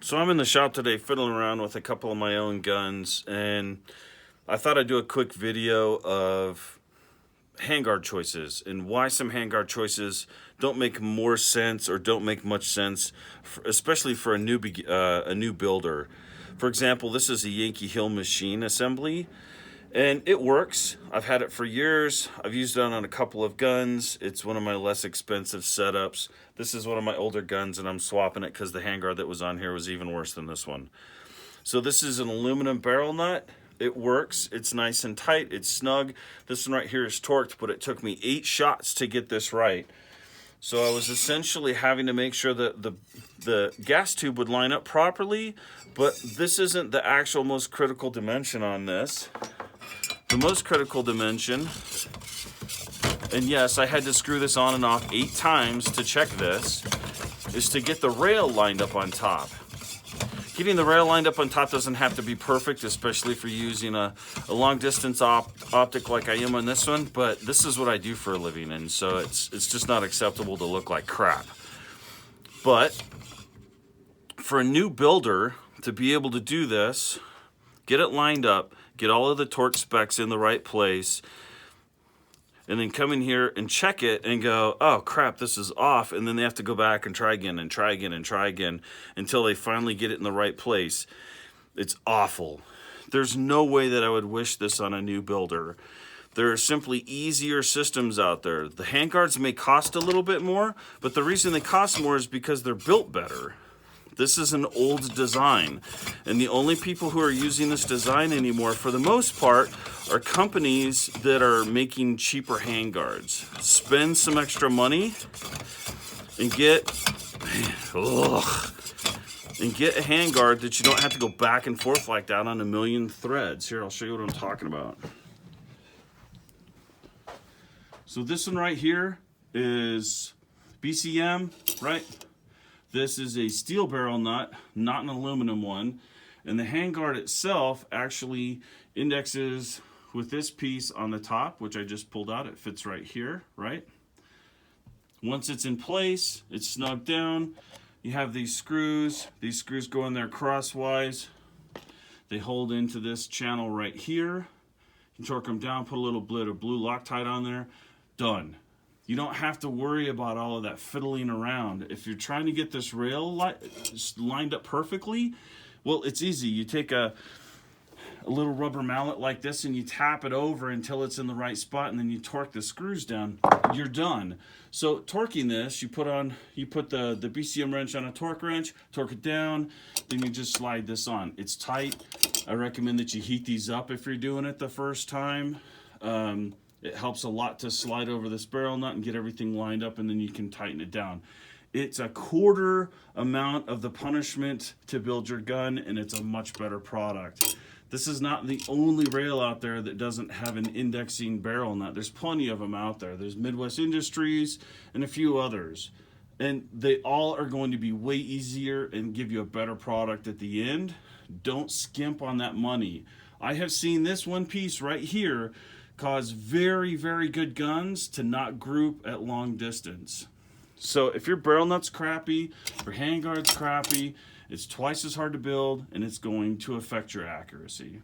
So I'm in the shop today fiddling around with a couple of my own guns, and I thought I'd do a quick video of handguard choices and why some handguard choices don't make more sense or don't make much sense, especially for a new builder. For example, this is a Yankee Hill machine assembly, and it works. I've had it for years. I've used it on a couple of guns. It's one of my less expensive setups. This is one of my older guns, and I'm swapping it because the handguard that was on here was even worse than this one. So this is an aluminum barrel nut. It works. It's nice and tight. It's snug. This one right here is torqued, but it took me 8 shots to get this right. So I was essentially having to make sure that the gas tube would line up properly, but this isn't the actual most critical dimension on this. The most critical dimension, and yes, I had to screw this on and off 8 times to check this, is to get the rail lined up on top. Getting the rail lined up on top doesn't have to be perfect, especially if you're using a long distance optic like I am on this one, but this is what I do for a living, and so it's just not acceptable to look like crap. But for a new builder to be able to do this, get it lined up, get all of the torque specs in the right place, and then come in here and check it and go, oh crap, this is off, and then they have to go back and try again and try again and try again until they finally get it in the right place. It's awful. There's no way that I would wish this on a new builder. There are simply easier systems out there. The handguards may cost a little bit more, but the reason they cost more is because they're built better. This is an old design, and the only people who are using this design anymore, for the most part, are companies that are making cheaper handguards. Spend some extra money and get a handguard that you don't have to go back and forth like that on a million threads. Here, I'll show you what I'm talking about. So this one right here is BCM, right? This is a steel barrel nut, not an aluminum one. And the handguard itself actually indexes with this piece on the top, which I just pulled out. It fits right here, right? Once it's in place, it's snugged down. You have these screws. These screws go in there crosswise. They hold into this channel right here. You torque them down, put a little bit of blue Loctite on there. Done. You don't have to worry about all of that fiddling around. If you're trying to get this rail lined up perfectly, well, it's easy. You take a little rubber mallet like this and you tap it over until it's in the right spot, and then you torque the screws down. You're done. So torquing this, you put the BCM wrench on a torque wrench, torque it down, then you just slide this on. It's tight. I recommend that you heat these up if you're doing it the first time. It helps a lot to slide over this barrel nut and get everything lined up, and then you can tighten it down. It's a quarter amount of the punishment to build your gun, and it's a much better product. This is not the only rail out there that doesn't have an indexing barrel nut. There's plenty of them out there. There's Midwest Industries and a few others. And they all are going to be way easier and give you a better product at the end. Don't skimp on that money. I have seen this one piece right here cause very, very good guns to not group at long distance. So if your barrel nut's crappy, your handguard's crappy, it's twice as hard to build, and it's going to affect your accuracy.